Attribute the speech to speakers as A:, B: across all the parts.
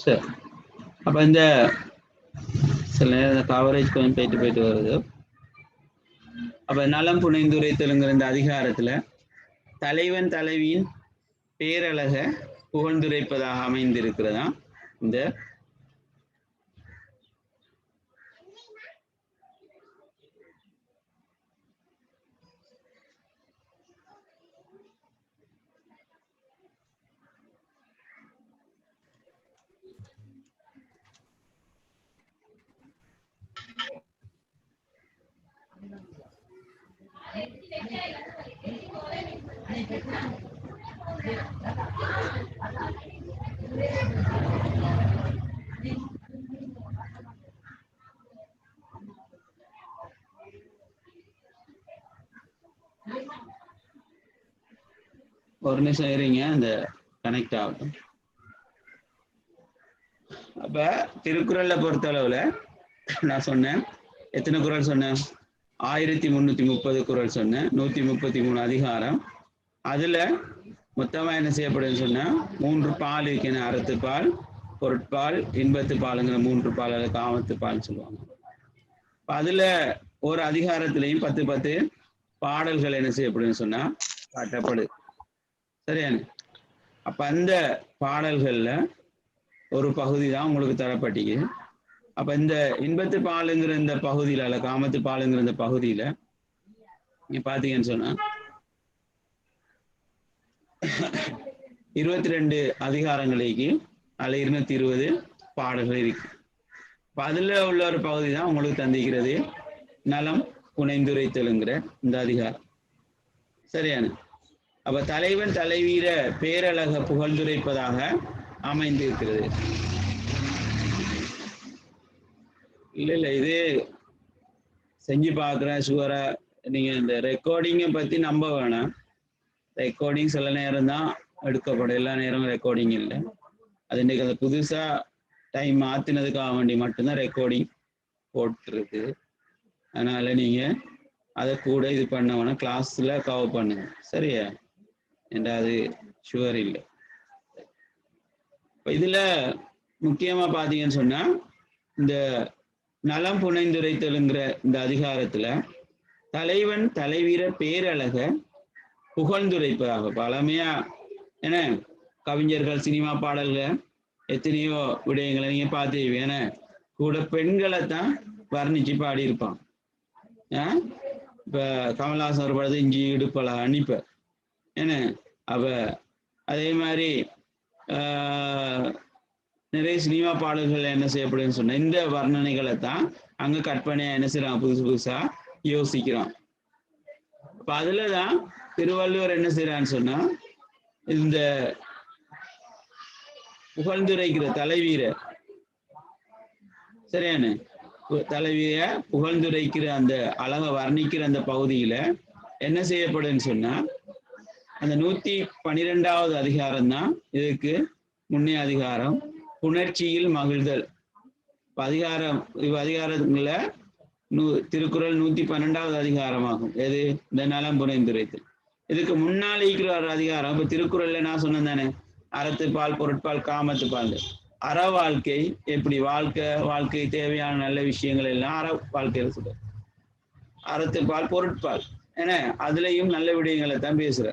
A: சரி. அப்ப இந்த சில நேரம் கவரேஜ் கொஞ்சம் போயிட்டு வருது. அப்ப நலம் புனைந்துரைத்தலுங்கிற இந்த அதிகாரத்துல தலைவன் தலைவியின் பேரழக புகழ்ந்துரைப்பதாக அமைந்திருக்கிறதா இந்த ஒரு நிமிஷம் இருங்க, அந்த கனெக்ட் ஆகட்டும். அப்ப திருக்குறளை பொறுத்த அளவுல நான் சொன்னேன், எத்தனை குறள் சொன்னேன்? 1330 குறள் சொன்னேன், 133 அதிகாரம். அதுல மொத்தமா என்ன செய்யப்படுதுன்னு சொன்னா 3 பால் இருக்குன்னு, அறத்துப்பால், பொருட்பால், இன்பத்து பாலுங்கிற 3 பால், அது காமத்து பால் சொல்லுவாங்க. அதுல ஒரு அதிகாரத்திலையும் 10 பாடல்கள் என்ன செய்யப்படுதுன்னு சொன்னா காட்டப்படுது. சரியான? அப்ப அந்த பாடல்கள்ல ஒரு பகுதி தான் உங்களுக்கு தரப்பட்டீங்க. அப்ப இந்த இன்பத்து பாலுங்கிற இந்த பகுதியில, அல்ல காமத்து பாலுங்கிற இந்த பகுதியில நீங்க பாத்தீங்கன்னு சொன்னா 22 அதிகாரங்களுக்கு அதுல 220 பாடல்கள் இருக்கு. அதுல உள்ள ஒரு பகுதி தான் உங்களுக்கு தந்திக்கிறது நலம் புனைந்துரைத்தலுங்கிற இந்த அதிகாரம். சரியான? அப்ப தலைவன் தலைவீர பேரழக புகழ்ந்துரைப்பதாக அமைந்திருக்கிறது. இல்ல இது செஞ்சு பார்க்குறேன் சுவரா. நீங்க இந்த ரெக்கார்டிங்கை பத்தி நம்ப வேணாம். ரெக்கார்டிங் சில நேரம் தான் எடுக்கப்படும், எல்லா நேரமும் ரெக்கார்டிங் இல்லை. அது இன்னைக்கு அதை புதுசா டைம் மாத்தினதுக்காக வேண்டி மட்டும்தான் ரெக்கார்டிங் போட்டுருக்கு. அதனால நீங்க அதை கூட இது பண்ண வேணாம், கிளாஸ்ல கவர் பண்ணுங்க. சரியா? என்ற அது ஷுவர் இல்லை. இதுல முக்கியமா பாத்தீங்கன்னு சொன்னா இந்த நலம் புனைந்துரைத்தலுங்கிற இந்த அதிகாரத்துல தலைவன் தலைவீர பேரழக புகழ்ந்துரைப்பதாக பழமையா என்ன கவிஞர்கள் சினிமா பாடல்கள் எத்தனையோ விடயங்களை நீங்க பார்த்துருவீங்க. ஏன்னா கூட பெண்களை தான் வர்ணிச்சு பாடியிருப்பான். இப்ப கமல்ஹாசன் ஒரு படத்தை இஞ்சி இடுப்பல அனுப்ப என்ன அவ அதே மாதிரி நிறைய சினிமா பாடல்கள் என்ன செய்யப்படுதுன்னு சொன்ன இந்த வர்ணனைகளை தான் அங்க கற்பனையா என்ன செய்யறான், புதுசா யோசிக்கிறான். அப்ப அதுலதான் திருவள்ளுவர் என்ன செய்யறான்னு சொன்னா இந்த புகழ்ந்துரைக்கிற தலைவீர சரியான தலைவிய புகழ்ந்துரைக்கிற அந்த அழக வர்ணிக்கிற அந்த பகுதியில என்ன செய்யப்படுதுன்னு சொன்னா அந்த 112வது அதிகாரம் தான் இதுக்கு முன்னே அதிகாரம், புணர்ச்சியில் மகிழ்தல். அதிகாரங்கள திருக்குறள் 112வது அதிகாரமாகும். எது? இந்த நலம் புனைந்துரைத்தல். இதுக்கு முன்னால் இருக்கிற ஒரு அதிகாரம் இப்ப திருக்குறள்ல நான் சொன்னேன் தானே, அறத்துப்பால், பொருட்பால், காமத்து பால். அற வாழ்க்கை எப்படி வாழ்க்கை தேவையான நல்ல விஷயங்கள் எல்லாம் அற வாழ்க்கையில சொல்ற. அறத்துப்பால், பொருட்பால் ஏன்னா அதுலயும் நல்ல விடயங்களை தான் பேசுற.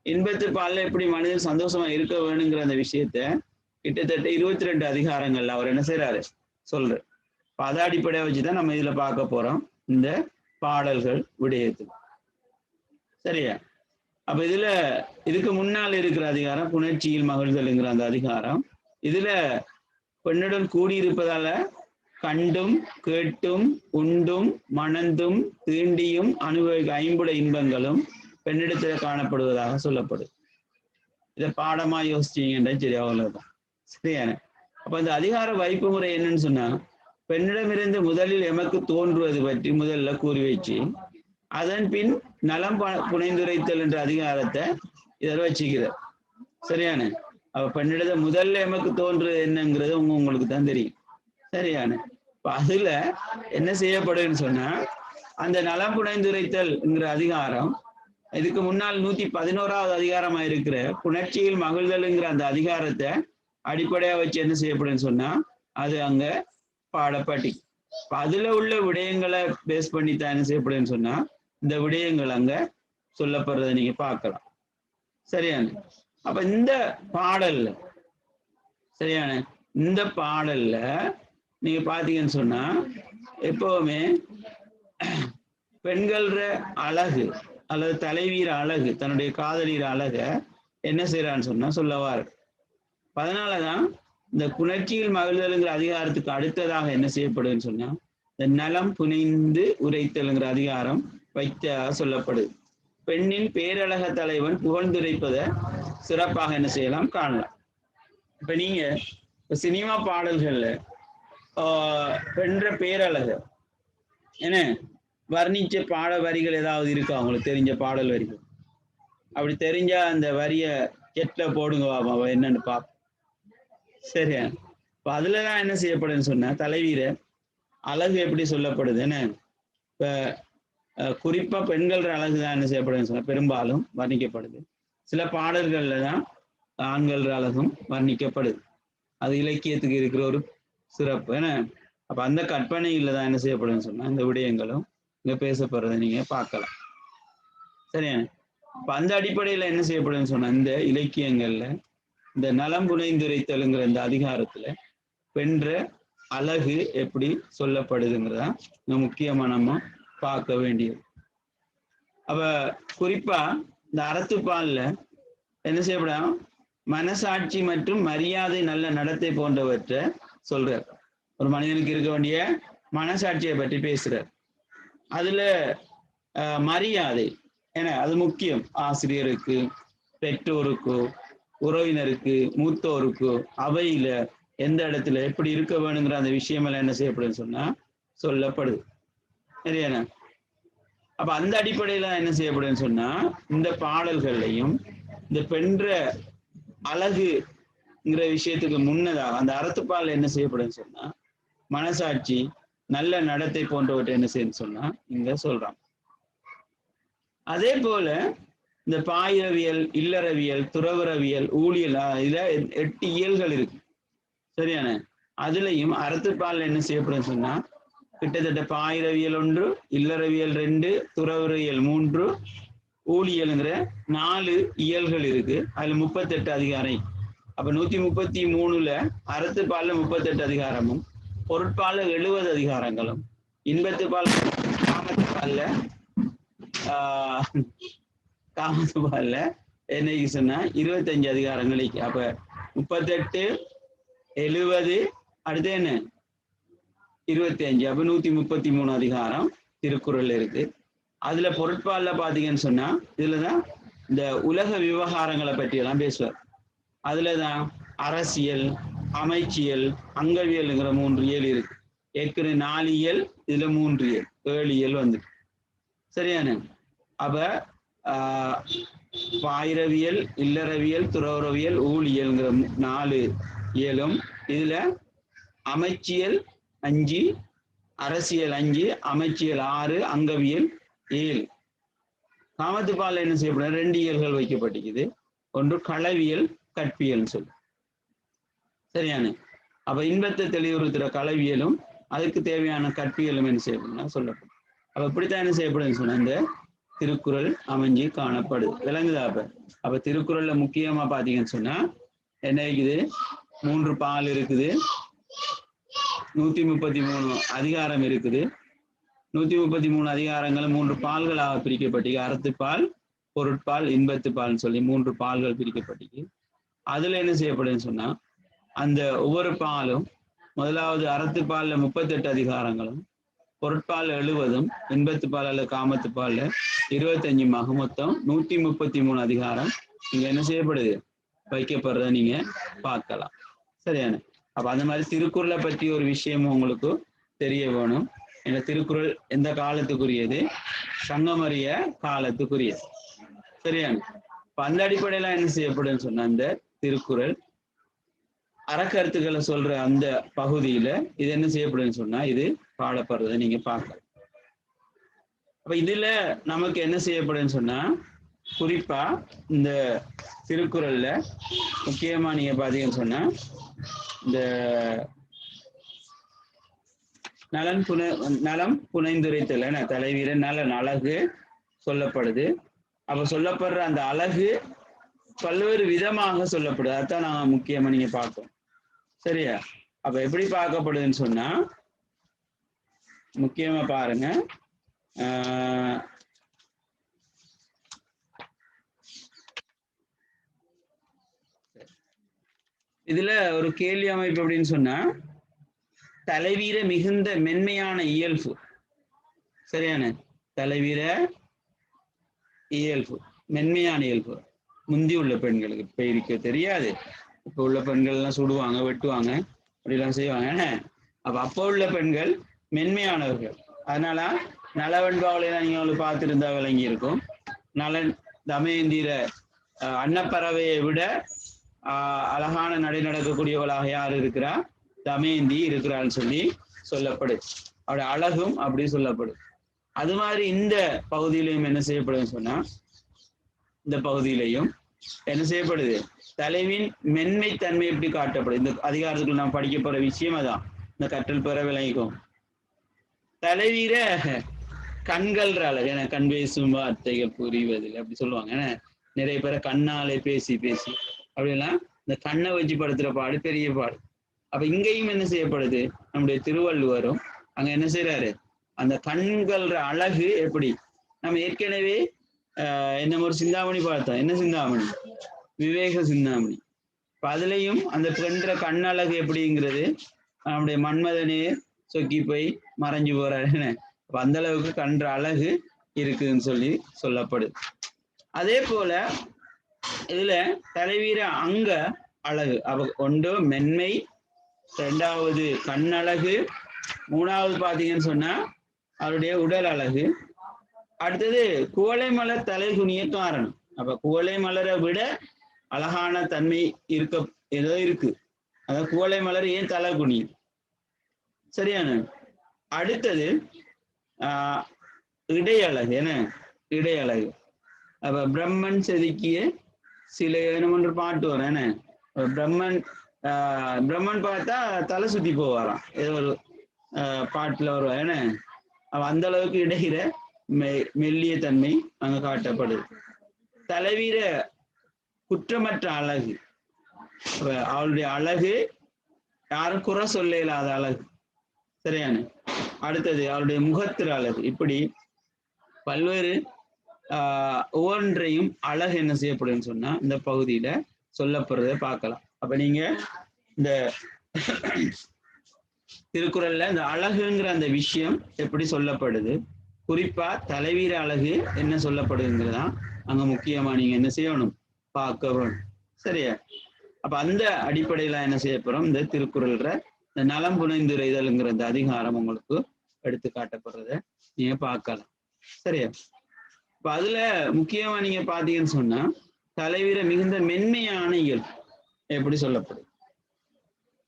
A: இன்பத்து பால்ல எப்படி மனிதன் சந்தோஷமா இருக்க வேணுங்கிற அந்த விஷயத்த கிட்டத்தட்ட 22 அதிகாரங்கள்ல அவர் என்ன செய்யறாரு சொல்ற. அதை அடிப்படையா வச்சுதான் நம்ம இதுல பார்க்க போறோம் இந்த பாடல்கள் விடயத்துக்கு. சரியா? அப்ப இதுக்கு முன்னால் இருக்கிற அதிகாரம் புணர்ச்சியில் மகிழ்தல்ங்கிற அந்த அதிகாரம். இதுல பெண்ணுடன் கூடியிருப்பதால கண்டும் கேட்டும் உண்டும் மணந்தும் தீண்டியும் அனுபவிக்க ஐம்புல இன்பங்களும் பெண்ணிடத்துல காணப்படுவதாக சொல்லப்படுது. இதை பாடமா யோசிச்சீங்கன்னா சரி, அவ்வளவுதான். சரியான? அப்ப இந்த அதிகார வைப்பு முறை என்னன்னு சொன்னா பெண்ணிடமிருந்து முதலில் எமக்கு தோன்றுவது பற்றி முதல்ல கூறி வச்சு அதன் பின் நலம் புனைந்துரைத்தல் என்ற அதிகாரத்தை இதில் வச்சுக்கிறார். சரியான? அப்ப பெண்ணிடத்தை முதல்ல எமக்கு தோன்றுவது என்னங்கிறது உங்களுக்கு தான் தெரியும். சரியான? இப்ப அதுல என்ன செய்யப்படுதுன்னு சொன்னா அந்த நலம் புனைந்துரைத்தல்ங்கிற அதிகாரம் இதுக்கு முன்னால் 111வது அதிகாரமா இருக்கிற புணர்ச்சியில் மகிழ்தல்ங்கிற அந்த அதிகாரத்தை அடிப்படையா வச்சு என்ன செய்யப்படுன்னு சொன்னா அது அங்க பாடப்பட்டி. அதுல உள்ள விடயங்களை பேஸ் பண்ணி தான் என்ன செய்யப்படுன்னு சொன்னா இந்த விடயங்கள் அங்க சொல்லப்படுறதை நீங்க பார்க்கலாம். சரியான அப்ப இந்த பாடல்ல சரியான இந்த பாடல்ல நீங்க பாத்தீங்கன்னு சொன்னா எப்பவுமே பெண்கள அழகு அல்லது தலைவீர அழகு தன்னுடைய காதலீர அழக என்ன செய்யறான்னு சொன்னா சொல்லவாரு. அதனாலதான் இந்த புணர்ச்சியில் மகிழ்தலுங்கிற அதிகாரத்துக்கு அடுத்ததாக என்ன செய்யப்படுதுன்னு சொன்னா இந்த நலம் புனைந்து உரைத்தலுங்கிற அதிகாரம் வைத்த சொல்லப்படுது. பெண்ணின் பேரழக தலைவன் புகழ்ந்துரைப்பதை சிறப்பாக என்ன செய்யலாம் காணலாம். இப்ப நீங்க சினிமா பாடல்கள்ல பெண்ற பேரழக என்ன வர்ணிச்ச பாட வரிகள் ஏதாவது இருக்கா உங்களுக்கு தெரிஞ்ச பாடல் வரிகள்? அப்படி தெரிஞ்சா அந்த வரிய கெட்ல போடுங்க பாப்பா என்னன்னு பாப்போம். சரியா இப்ப அதுலதான் என்ன செய்யப்படுதுன்னு சொன்னா தலைவீர அழகு எப்படி சொல்லப்படுது என்ன இப்ப குறிப்பா பெண்கள் அழகுதான் என்ன செய்யப்படுதுன்னு சொன்னா பெரும்பாலும் வர்ணிக்கப்படுது. சில பாடல்கள்ல தான் ஆண்கள் அழகும் வர்ணிக்கப்படுது. அது இலக்கியத்துக்கு இருக்கிற ஒரு சிறப்பு என்ன. அப்ப அந்த கற்பனையில தான் என்ன செய்யப்படுதுன்னு சொன்னா இந்த விடயங்களும் இங்க பேசப்படுறதை நீங்க பார்க்கலாம். சரியா இப்ப அந்த அடிப்படையில என்ன செய்யப்படுதுன்னு சொன்னா இந்த இலக்கியங்கள்ல இந்த நலம் புனைந்துரைத்தலுங்கிற இந்த அதிகாரத்துல பெண்ற அழகு எப்படி சொல்லப்படுதுங்கிறதா முக்கியமா நம்ம பார்க்க வேண்டியது. அப்ப குறிப்பா இந்த அறத்துப்பால்ல என்ன செய்யப்படும் மனசாட்சி மற்றும் மரியாதை நல்ல நடத்தை போன்றவற்றை சொல்றார். ஒரு மனிதனுக்கு இருக்க வேண்டிய மனசாட்சியை பற்றி பேசுறார். அதுல மரியாதை ஏன்னா அது முக்கியம். ஆசிரியருக்கு, பெற்றோருக்கு, உறவினருக்கு, மூத்தோருக்கு, அவையில எந்த இடத்துல எப்படி இருக்க வேணுங்கிற அந்த விஷயமெல்லாம் என்ன செய்யப்படுதுன்னு சொன்னா சொல்லப்படுது. சரியாண்ணா அப்ப அந்த அடிப்படையில என்ன செய்யப்படுதுன்னு சொன்னா இந்த பாடல்கள்லையும் இந்த பெண்ற அழகுங்கிற விஷயத்துக்கு முன்னதாக அந்த அறத்துப்பால் என்ன செய்யப்படுதுன்னு சொன்னா மனசாட்சி நல்ல நடத்தை போன்றவற்றை என்ன செய்யணும்னு சொன்னா இங்க சொல்றாங்க. அதே போல இந்த பாயிரவியல், இல்லறவியல், துறவரவியல், ஊழியல் இதுல 8 இயல்கள் இருக்கு. சரியான அதுலயும் அறத்துப்பால் என்ன செய்யப்படுதுன்னு சொன்னா கிட்டத்தட்ட பாயிரவியல் 1, இல்லறவியல் 2, துறவரவியல் 3, ஊழியல்ங்கிற 4 இயல்கள் இருக்கு. அதுல 38 அதிகாரம். அப்ப 133ல அறத்துப்பால்ல 38 அதிகாரமும், பொருட்பால்ல 70 அதிகாரங்களும், இன்பத்துப்பால் காமத்துப்பால்ல காமத்துப்பால்ல என்னைக்கு சொன்னா 25 அதிகாரங்களுக்கு. அப்ப 38, 70 அடுத்து என்ன 25 அப்ப 133 அதிகாரம் திருக்குறள் இருக்கு. அதுல பொருட்பால்ல பாத்தீங்கன்னு சொன்னா இதுலதான் இந்த உலக விவகாரங்களை பற்றி எல்லாம் பேசுவார். அதுலதான் அரசியல், அமைச்சியல், அங்கவியல்ங்கிற 3 இயல் இருக்கு. ஏற்கனவே 4 இயல், இதுல 3 இயல், 7 இயல் வந்து. சரியான அப்ப பாயிரவியல், இல்லறவியல், துறவரவியல், ஊழியல்ங்கிற 4 இயலும், இதுல அமைச்சியல் 5, அரசியல் 5, அமைச்சியல் 6, அங்கவியல் 7. காமத்துப்பால் என்ன செய்யப்படும் 2 இயல்கள் வைக்கப்பட்டிருக்குது. ஒன்று களவியல், கற்பியல் சொல்லு. சரியான அப்ப இன்பத்தை தெளிவுறுத்துற களவியலும் அதுக்கு தேவையான கற்பியலும் என்ன செய்யப்படும்னா சொல்லப்படும். அப்ப இப்படித்தான் என்ன செய்யப்படுதுன்னு சொன்ன இந்த திருக்குறள் அமைஞ்சு காணப்படுது. விளங்குதா? அப்ப திருக்குறள்ல முக்கியமா பாத்தீங்கன்னு சொன்னா என்ன இருக்குது 3 பால் இருக்குது, 133 அதிகாரம் இருக்குது. 133 அதிகாரங்களும் 3 பால்களாக பிரிக்கப்பட்டிருக்கு. அறத்துப்பால், பொருட்பால், இன்பத்துப்பால்னு சொல்லி 3 பால்கள் பிரிக்கப்பட்டிருக்கு. அதுல என்ன செய்யப்படுதுன்னு சொன்னா அந்த ஒவ்வொரு பாலும் முதலாவது அறத்துப்பால்ல 38 அதிகாரங்களும், பொருட்பால் 70, இன்பத்துப்பால் அல்ல காமத்துப்பால்ல 25 மொத்தம் 133 அதிகாரம் இங்க என்ன செய்யப்படுது வைக்கப்படுறத நீங்க பார்க்கலாம். சரியான அப்ப அந்த மாதிரி திருக்குறளை பற்றி ஒரு விஷயமும் உங்களுக்கு தெரிய வேணும். இந்த திருக்குறள் எந்த காலத்துக்குரியது? சங்கமறிய காலத்துக்குரியது. சரியான இப்ப அந்த அடிப்படையில என்ன செய்யப்படுதுன்னு சொன்ன அந்த திருக்குறள் அறக்கருத்துக்களை சொல்ற அந்த பகுதியில இது என்ன செய்யப்படுதுன்னு சொன்னா இது பாடப்படுறதை நீங்க பார்க்கலாம். அப்ப இதுல நமக்கு என்ன செய்யப்படுதுன்னு சொன்னா குறிப்பா இந்த திருக்குறள்ல முக்கியமா நீங்க பாத்தீங்கன்னு சொன்னா இந்த நலம் புனைந்துரைத்தல் தலைவீர நலன் அழகு சொல்லப்படுது. அப்ப சொல்லப்படுற அந்த அழகு பல்வேறு விதமாக சொல்லப்படுது. அதான் நாங்க முக்கியமா நீங்க பார்ப்போம். சரியா? அப்ப எப்படி பார்க்கப்படுதுன்னு சொன்னா முக்கியமா பாருங்க. இதுல ஒரு கேள்வி அமைப்பு அப்படின்னு சொன்னா தலைவீர மிகுந்த மென்மையான இயல்பு. சரியான தலைவீர இயல்பு மென்மையான இயல்பு முந்தி உள்ள பெண்களுக்கு இப்ப இருக்க தெரியாது. இப்ப உள்ள பெண்கள் எல்லாம் சுடுவாங்க, வெட்டுவாங்க, அப்படிலாம் செய்வாங்க. அப்ப உள்ள பெண்கள் மென்மையானவர்கள். அதனால நலவெண்பாவலையெல்லாம் நீங்க பார்த்திருந்தா விளங்கி இருக்கும். நலன் தமயந்திர அன்னப்பறவையை விட அழகான நடை நடக்கக்கூடியவளாக யார் இருக்கிறா? தமயந்தி இருக்கிறான்னு சொல்லி சொல்லப்படுது. அவருடைய அழகும் அப்படி சொல்லப்படுது. அது மாதிரி இந்த பகுதியிலையும் என்ன செய்யப்படுதுன்னு சொன்னா இந்த பகுதியிலையும் என்ன செய்யப்படுது? தலைவின் மென்மை தன்மை எப்படி காட்டப்படுது? இந்த அதிகாரத்துக்குள்ள நாம் படிக்க போற விஷயம் அதான். இந்த கற்றல் பெற விளங்கிக்கும். தலைவீர கண்கள் அழகு என கண் பேசும் வார்த்தைகள் புரிவதில்லை அப்படி சொல்லுவாங்க. ஏன்னா நிறைய பேரை கண்ணாலே பேசி பேசி அப்படிலாம் இந்த கண்ணை வச்சு படுத்துற பாடு பெரிய பாடு. அப்ப இங்கேயும் என்ன செய்யப்படுது? நம்முடைய திருவள்ளுவரும் அங்க என்ன செய்யறாரு? அந்த கண்கள் அழகு எப்படி நம்ம ஏற்கனவே என்ன ஒரு சிந்தாமணி பார்த்தோம். என்ன சிந்தாமணி? விவேக சிந்தாமணி. இப்ப அதுலயும் அந்த பெண்ற கண்ணழகு எப்படிங்கிறது நம்முடைய மன்மதனே சொக்கி போய் மறைஞ்சு போறாரு. அந்த அளவுக்கு கண்ற அழகு இருக்குதுன்னு சொல்லி சொல்லப்படுது. அதே போல இதுல தலைவீர அங்க அழகு அவ ஒன்று மென்மை, ரெண்டாவது கண்ணழகு, மூணாவது பாத்தீங்கன்னு சொன்னா அவருடைய உடல் அழகு, அடுத்தது குவளை மலர் தலை குனிய காரணம். அப்ப குவளை மலரை விட அழகான தன்மை இருக்க ஏதோ இருக்கு. அதாவது குவளை மலர் ஏன் தலை குனியும்? சரியான. அடுத்தது இடையழகு. என்ன இடையழகு? அப்ப பிரம்மன் செதுக்கிய சில ஒன்று பாட்டு வரும். என்ன பிரம்மன் பார்த்தா தலை சுத்தி போவாராம், ஏதோ ஒரு பாட்டுல வருவா. என்ன அந்த அளவுக்கு இடையில மெல்லிய தன்மை அங்க காட்டப்படுது. தலைவீர குற்றமற்ற அழகு. அவளுடைய அழகு யாரும் குறை சொல்ல இல்லாத அழகு. சரியான. அடுத்தது அவருடைய முகத்திர அழகு. இப்படி பல்வேறு ஒவ்வொன்றையும் அழகு என்ன செய்யப்படுதுன்னு சொன்னா இந்த பகுதியில சொல்லப்படுறத பார்க்கலாம். அப்ப நீங்க இந்த திருக்குறள்ல இந்த அழகுங்கிற அந்த விஷயம் எப்படி சொல்லப்படுது, குறிப்பா தலைவீர அழகு என்ன சொல்லப்படுதுங்கிறதான் அங்க முக்கியமா நீங்க என்ன செய்யணும்? பார்க்க வேணும். சரியா? அப்ப அந்த அடிப்படையில என்ன செய்ய போறோம்? இந்த திருக்குறள்ற இந்த நலம் புனைந்துரைதல்ங்கிற இந்த அதிகாரம் உங்களுக்கு எடுத்து காட்டப்படுறத நீங்க பார்க்கலாம். சரியா? இப்ப அதுல முக்கியமா நீங்க பாத்தீங்கன்னு சொன்னா தலைவீர மிகுந்த மென்மையான இயல்பு எப்படி சொல்லப்படுது.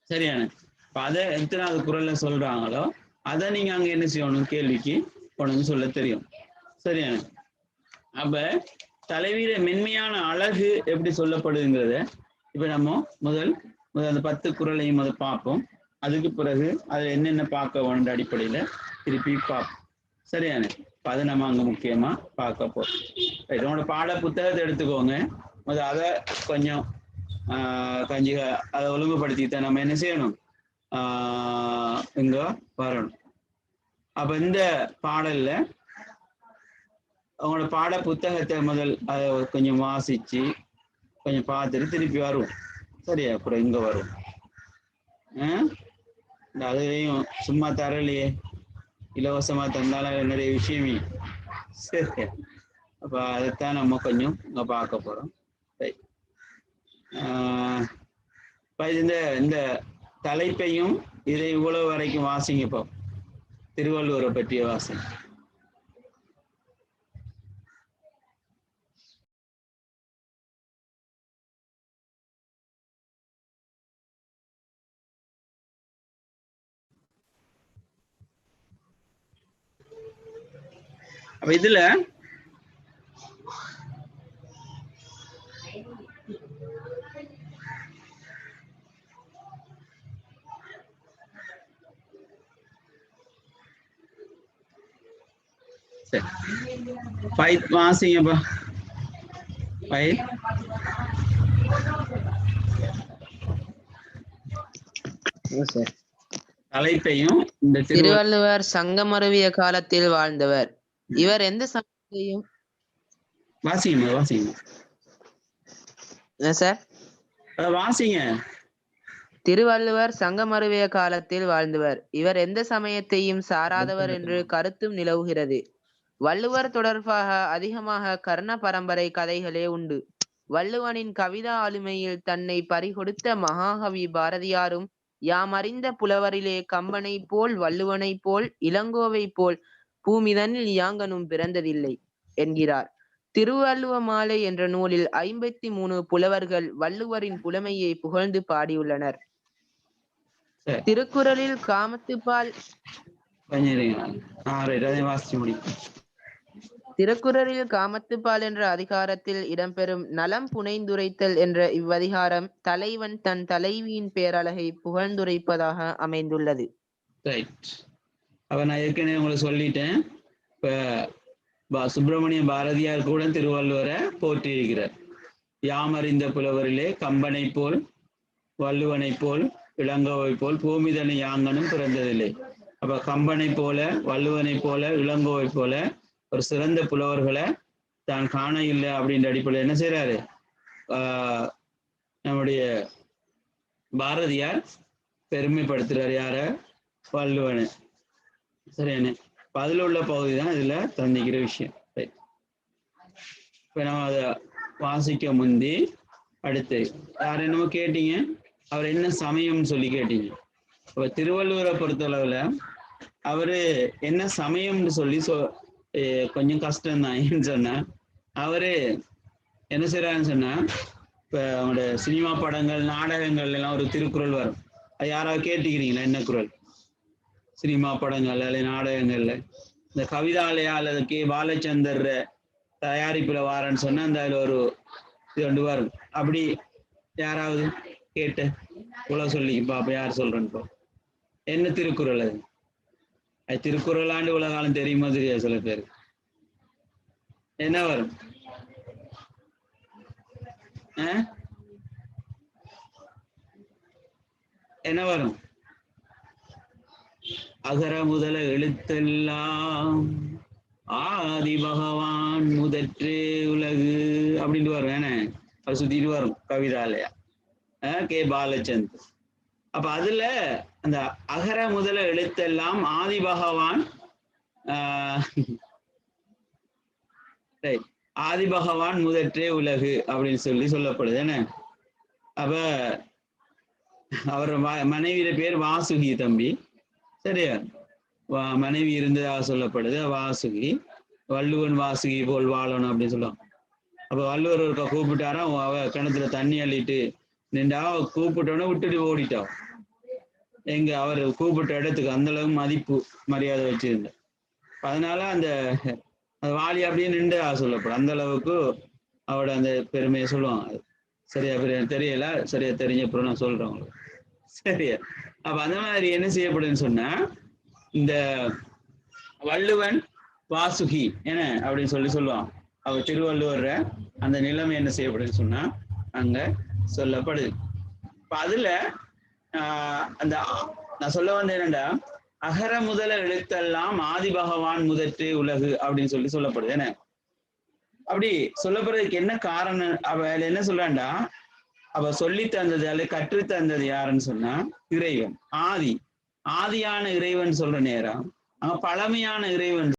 A: சரியான. இப்ப அதை எத்தனாவது குறள்ல சொல்றாங்களோ அதை நீங்க அங்க என்ன செய்யணும்? கேள்விக்கு உனக்கு சொல்ல தெரியும். சரியான. அப்ப தலைவீர மென்மையான அழகு எப்படி சொல்லப்படுதுங்கிறத இப்ப நம்ம முதல் அந்த 10 குறளையும் அதை பார்ப்போம். அதுக்கு பிறகு அதுல என்னென்ன பார்க்க வேண்ட அடிப்படையில திருப்பி பார்ப்போம். சரியான. அதை நம்ம அங்க முக்கியமா பார்க்க போறோம். இதோட பாட புத்தகத்தை எடுத்துக்கோங்க. அதை கொஞ்சம் அதை ஒழுங்குபடுத்தித்தான் நம்ம என்ன செய்யணும்? இங்க வரணும். அப்ப இந்த பாடல்ல அவங்களோட பாட புத்தகத்தை முதல் அதை கொஞ்சம் வாசிச்சு கொஞ்சம் பார்த்துட்டு திருப்பி வருவோம். சரியா? அப்புறம் இங்க வரும். அதையும் சும்மா தரலையே, இலவசமா தந்தாலும் நிறைய விஷயமே. சரி. அப்ப அதைத்தான் நம்ம கொஞ்சம் இங்க பார்க்க போறோம். இந்த தலைப்பையும் இதை இவ்வளவு வரைக்கும் வாசிங்க. இப்போ திருவள்ளுவரை பற்றிய வாசிங்க. அப்ப இதுல சரி, ஃபைத் வாசிங்கப்பா. ஃபைத் தலைப்பையும் இந்த
B: திருவள்ளுவர் சங்கமருவிய காலத்தில் வாழ்ந்தவர். இவர் எந்த சமயத்தையும்
A: வாசிங்க
B: சார்
A: வாசிங்க.
B: திருவள்ளுவர் சங்கமருவிய காலத்தில் வாழ்ந்தவர். இவர் எந்த சமயத்தையும் சாராதவர் என்று கருத்தும் நிலவுகிறது. வள்ளுவர் தொடர்பாக அதிகமாக கர்ண பரம்பரை கதைகளே உண்டு. வள்ளுவனின் கவிதா ஆளுமையில் தன்னை பறிகொடுத்த மகாகவி பாரதியாரும் யாம் அறிந்த புலவரிலே கம்பனை போல் வள்ளுவனை போல் இளங்கோவை போல் பூமிதனில் யாங்கனும் பிறந்ததில்லை என்கிறார். திருவள்ளுவ மாலை என்ற நூலில் 53 புலவர்கள் வள்ளுவரின் புலமையை புகழ்ந்து பாடியுள்ளனர். திருக்குறளில் காமத்துப்பால் திருக்குறளில் காமத்துப்பால் என்ற அதிகாரத்தில் இடம்பெறும் நலம் புனைந்துரைத்தல் என்ற இவ்வதிகாரம் தலைவன் தன் தலைவியின் பேரழகை புகழ்ந்துரைப்பதாக அமைந்துள்ளது.
A: அப்ப நான் ஏற்கனவே உங்களுக்கு சொல்லிட்டேன். இப்ப சுப்பிரமணிய பாரதியார் கூட திருவள்ளுவரை போற்றி இருக்கிறார். யாமறிந்த புலவரிலே கம்பனை போல் வள்ளுவனை போல் இளங்கோவை போல் பூமிதனை யாங்கனும் பிறந்ததில்லை. அப்ப கம்பனை போல வள்ளுவனை போல இளங்கோவை போல ஒரு சிறந்த புலவர்களை தான் காண இல்லை அப்படின்ற அடிப்படையில் என்ன செய்யறாரு, நம்முடைய பாரதியார் பெருமைப்படுத்துறாரு. யார? வள்ளுவனை. சரியான அதுல உள்ள பகுதி தான் இதுல தந்திக்கிற விஷயம். இப்ப நம்ம அதை வாசிக்க முந்தி அடுத்து யார் என்னமோ கேட்டீங்க, அவர் என்ன சமயம்னு சொல்லி கேட்டீங்க. அப்ப திருவள்ளுவரை பொறுத்தளவுல அவரு என்ன சமயம்னு சொல்லி கொஞ்சம் கஷ்டம்தான். ஏன்னு சொன்னா அவரு என்ன செய்யறாருன்னு சொன்னா, இப்ப அவங்களோட சினிமா படங்கள் நாடகங்கள் எல்லாம் ஒரு திருக்குறள் வரும். அது யாராவது கேட்டுக்கிறீங்களா? என்ன குறள்? சினிமா படங்கள் அல்ல நாடகங்கள்ல இந்த கவிதாலயா அல்லது கே பாலச்சந்தர் தயாரிப்புல வாரன்னு சொன்னா அந்த அதுல ஒரு இது கொண்டு வரும். அப்படி யாராவது கேட்டு உலக சொல்லி பாப்ப யார் சொல்றேன்னு என்ன திருக்குறள்? அது திருக்குறளாண்டு உலகாலம் தெரியுமா தெரியா? சில பேர் என்ன வரும்? என்ன வரும்? அகர முதல எழுத்தெல்லாம் ஆதி பகவான் முதற்றே உலகு அப்படின்ட்டு வரும். ஏன்னா அது சுத்திட்டு வரும் கவிதாலயா கே பாலச்சந்த். அப்ப அதுல அந்த அகர முதல எழுத்தெல்லாம் ஆதி பகவான் ஆதி பகவான் முதற்றே உலகு அப்படின்னு சொல்லப்படுது. என்ன அப்ப அவர் மனைவியில பேர் வாசுகி தம்பி. சரியா? மனைவி இருந்ததாக சொல்லப்படுது வாசுகி. வள்ளுவன் வாசுகி போல் வாழணும் அப்படின்னு சொல்லுவாங்க. அப்ப வள்ளுவர் ஒருக்கா கூப்பிட்டாராம், அவ கிணத்துல தண்ணி அள்ளிட்டு நின்றா, கூப்பிட்டோன்னே விட்டுட்டு ஓடிட்டான். எங்க அவர் கூப்பிட்ட இடத்துக்கு அந்த அளவுக்கு மதிப்பு மரியாதை வச்சிருந்த. அதனால அந்த வாலி அப்படியே நின்று சொல்லப்படும். அந்த அளவுக்கு அவட அந்த பெருமையை சொல்லுவாங்க. சரியா தெரியல, சரியா தெரிஞ்ச அப்புறம் நான் சொல்றேன் உங்களுக்கு. சரியா? அப்ப அந்த மாதிரி என்ன செய்யப்படுதுன்னு சொன்னா, இந்த வள்ளுவன் வாசுகி என்ன அப்படின்னு சொல்லுவான். அவர் திருவள்ளுவர் அந்த நிலைமை என்ன செய்யப்படுதுன்னு சொன்னா அங்க சொல்லப்படுது. இப்ப அதுல அந்த நான் சொல்ல வந்த என்னண்டா, அகர முதல எழுத்தெல்லாம் ஆதி பகவான் முதற்றே உலகு அப்படின்னு சொல்லப்படுது. என்ன அப்படி சொல்லப்படுறதுக்கு என்ன காரணம்? அவ என்ன சொல்றான்டா, அவ சொல்லி தந்தது அல்ல கற்று தந்தது யாருன்னு சொன்னா இறைவன். ஆதியான இறைவன் சொல்ற நேரம் அங்க பழமையான இறைவன்